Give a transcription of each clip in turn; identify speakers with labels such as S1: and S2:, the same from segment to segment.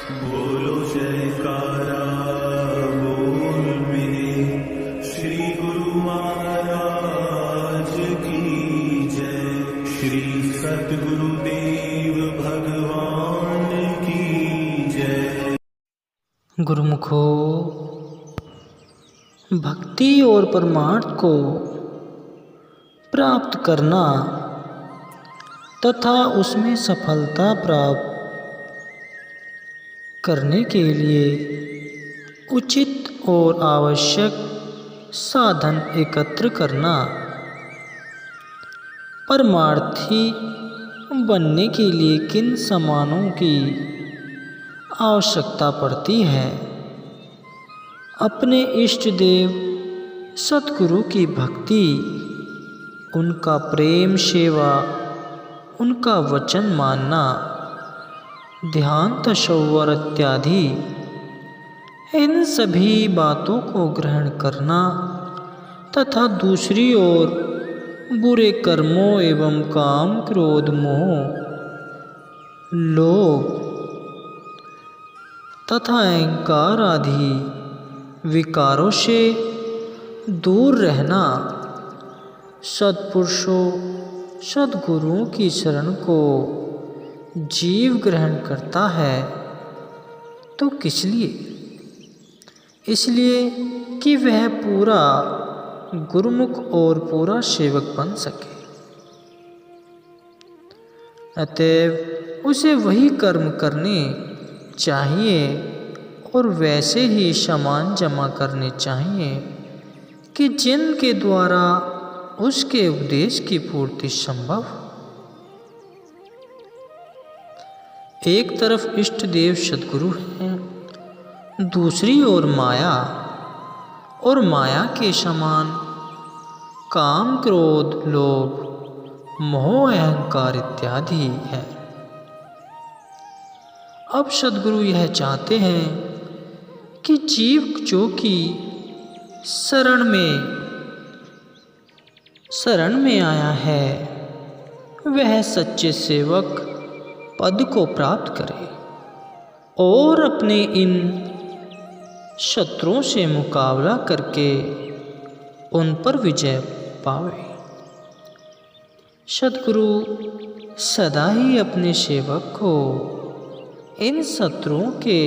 S1: बोलो जयकारा बोल मेरे श्री गुरु महाराज की जय। श्री सतगुरुदेव भगवान की जय।
S2: गुरुमुखो, भक्ति और परमार्थ को प्राप्त करना तथा उसमें सफलता प्राप्त करने के लिए उचित और आवश्यक साधन एकत्र करना, परमार्थी बनने के लिए किन सामानों की आवश्यकता पड़ती है। अपने इष्ट देव सतगुरु की भक्ति, उनका प्रेम सेवा, उनका वचन मानना, ध्यान तशव्वुर इत्यादि इन सभी बातों को ग्रहण करना तथा दूसरी ओर बुरे कर्मों एवं काम क्रोध मोह लोभ तथा अहंकार आदि विकारों से दूर रहना, सत्पुरुषों सद्गुरुओं की शरण को जीव ग्रहण करता है तो किस लिए? इसलिए कि वह पूरा गुरुमुख और पूरा सेवक बन सके। अतएव उसे वही कर्म करने चाहिए और वैसे ही सामान जमा करने चाहिए कि जिनके द्वारा उसके उपदेश की पूर्ति संभव। एक तरफ इष्ट देव सद्गुरु हैं, दूसरी ओर माया और माया के समान काम क्रोध लोभ मोह अहंकार इत्यादि है। अब सद्गुरु यह चाहते हैं कि जीव जो कि शरण में आया है वह सच्चे सेवक पद को प्राप्त करे और अपने इन शत्रुओं से मुकाबला करके उन पर विजय पावे। सद्गुरु सदा ही अपने सेवक को इन शत्रुओं के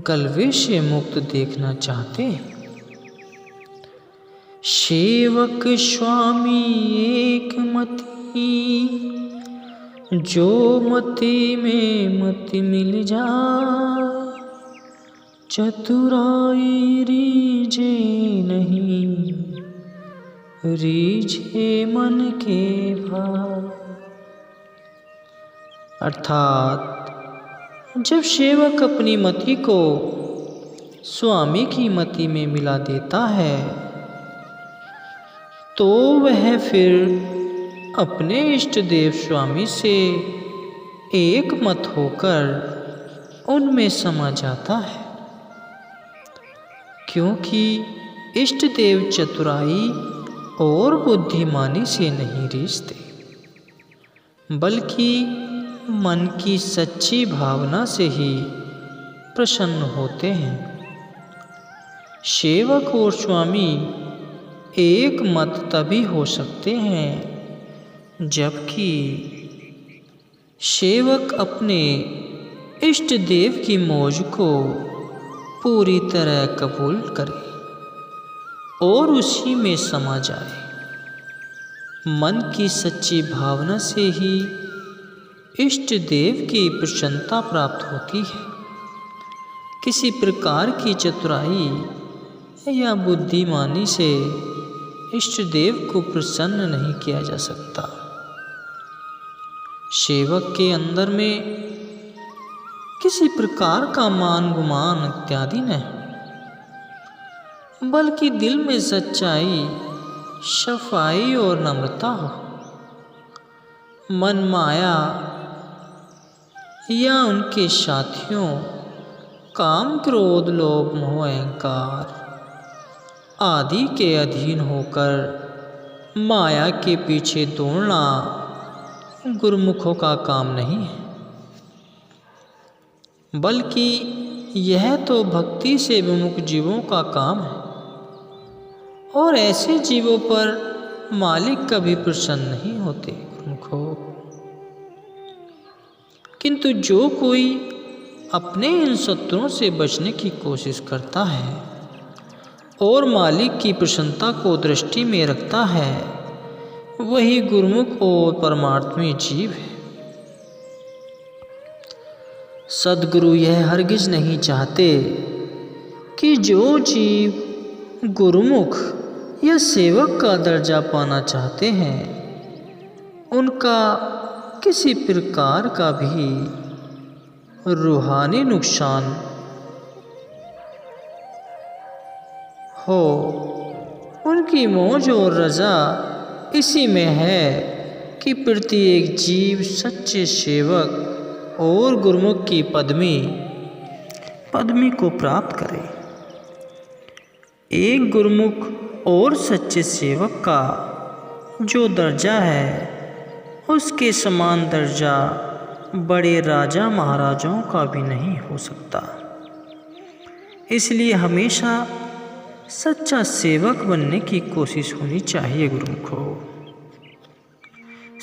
S2: गलबे से मुक्त देखना चाहते हैं। सेवक स्वामी एक मति, जो मति में मति मिल जाए, चतुराई रीझे नहीं, रीझे मन के भाव। अर्थात जब सेवक अपनी मति को स्वामी की मति में मिला देता है तो वह फिर अपने इष्ट देव स्वामी से एक मत होकर उनमें समा जाता है, क्योंकि इष्ट देव चतुराई और बुद्धिमानी से नहीं रीझते, बल्कि मन की सच्ची भावना से ही प्रसन्न होते हैं। सेवक और स्वामी एक मत तभी हो सकते हैं जबकि सेवक अपने इष्ट देव की मौज को पूरी तरह कबूल करे और उसी में समा जाए। मन की सच्ची भावना से ही इष्ट देव की प्रसन्नता प्राप्त होती है। किसी प्रकार की चतुराई या बुद्धिमानी से इष्ट देव को प्रसन्न नहीं किया जा सकता। सेवक के अंदर में किसी प्रकार का मान गुमान इत्यादि नहीं, बल्कि दिल में सच्चाई सफाई और नम्रता हो। मन माया या उनके साथियों काम क्रोध लोभ मोह अहंकार आदि के अधीन होकर माया के पीछे दौड़ना गुरुमुखों का काम नहीं है। बल्कि यह तो भक्ति से विमुख जीवों का काम है, और ऐसे जीवों पर मालिक कभी प्रसन्न नहीं होते गुरुमुखो। किंतु जो कोई अपने इन शत्रुओं से बचने की कोशिश करता है और मालिक की प्रसन्नता को दृष्टि में रखता है, वही गुरुमुख और परमात्मी जीव है। सद्गुरु यह हरगिज नहीं चाहते कि जो जीव गुरुमुख या सेवक का दर्जा पाना चाहते हैं, उनका किसी प्रकार का भी रूहानी नुकसान हो। उनकी मौज और रजा इसी में है कि प्रत्येक जीव सच्चे सेवक और गुरुमुख की पदवी को प्राप्त करे। एक गुरुमुख और सच्चे सेवक का जो दर्जा है, उसके समान दर्जा बड़े राजा महाराजाओं का भी नहीं हो सकता। इसलिए हमेशा सच्चा सेवक बनने की कोशिश होनी चाहिए गुरुमुखो।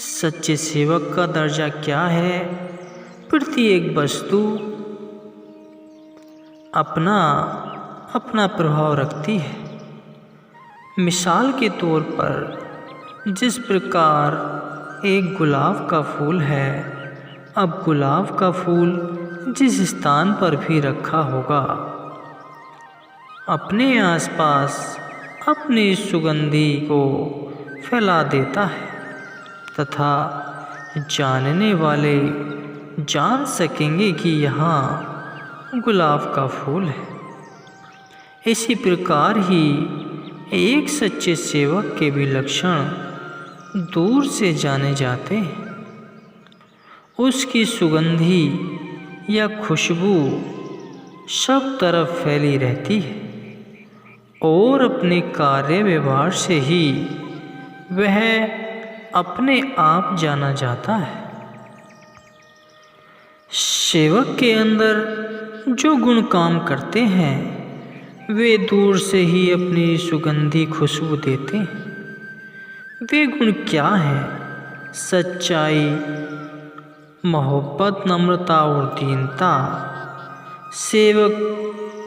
S2: सच्चे सेवक का दर्जा क्या है? प्रत्येक वस्तु अपना अपना प्रभाव रखती है। मिसाल के तौर पर जिस प्रकार एक गुलाब का फूल है, अब गुलाब का फूल जिस स्थान पर भी रखा होगा, अपने आसपास अपनी सुगंधी को फैला देता है तथा जानने वाले जान सकेंगे कि यहाँ गुलाब का फूल है। इसी प्रकार ही एक सच्चे सेवक के भी लक्षण दूर से जाने जाते हैं। उसकी सुगंधी या खुशबू सब तरफ फैली रहती है और अपने कार्य व्यवहार से ही वह अपने आप जाना जाता है। सेवक के अंदर जो गुण काम करते हैं, वे दूर से ही अपनी सुगंधी खुशबू देते हैं। वे गुण क्या हैं? सच्चाई, मोहब्बत, नम्रता और दीनता। सेवक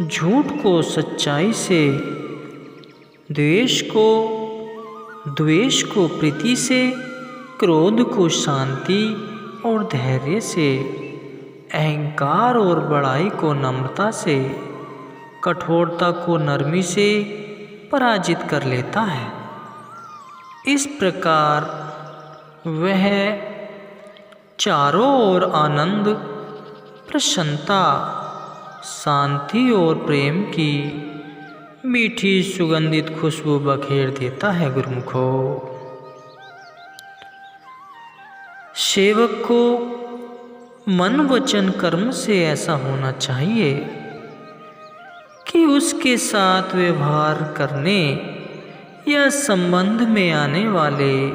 S2: झूठ को सच्चाई से, द्वेष को प्रीति से, क्रोध को शांति और धैर्य से, अहंकार और बड़ाई को नम्रता से, कठोरता को नरमी से पराजित कर लेता है। इस प्रकार वह चारों ओर आनंद, प्रसन्नता, शांति और प्रेम की मीठी सुगंधित खुशबू बखेर देता है गुरुमुखो। सेवक को मन, वचन, कर्म से ऐसा होना चाहिए कि उसके साथ व्यवहार करने या संबंध में आने वाले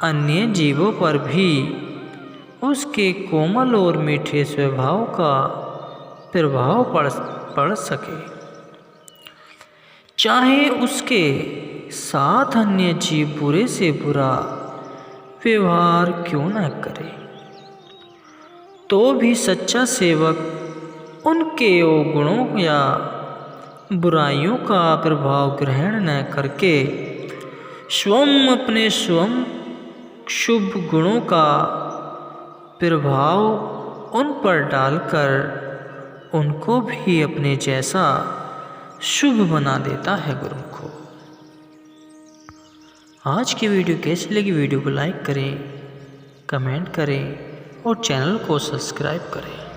S2: अन्य जीवों पर भी उसके कोमल और मीठे स्वभाव का प्रभाव पड़ सके। चाहे उसके साथ अन्य जीव बुरे से बुरा व्यवहार क्यों न करे, तो भी सच्चा सेवक उनके अवगुणों या बुराइयों का प्रभाव ग्रहण न करके स्वयं अपने शुभ गुणों का प्रभाव उन पर डालकर उनको भी अपने जैसा शुभ बना देता है गुरुमुखो। आज की वीडियो कैसी लगी? वीडियो को लाइक करें, कमेंट करें और चैनल को सब्सक्राइब करें।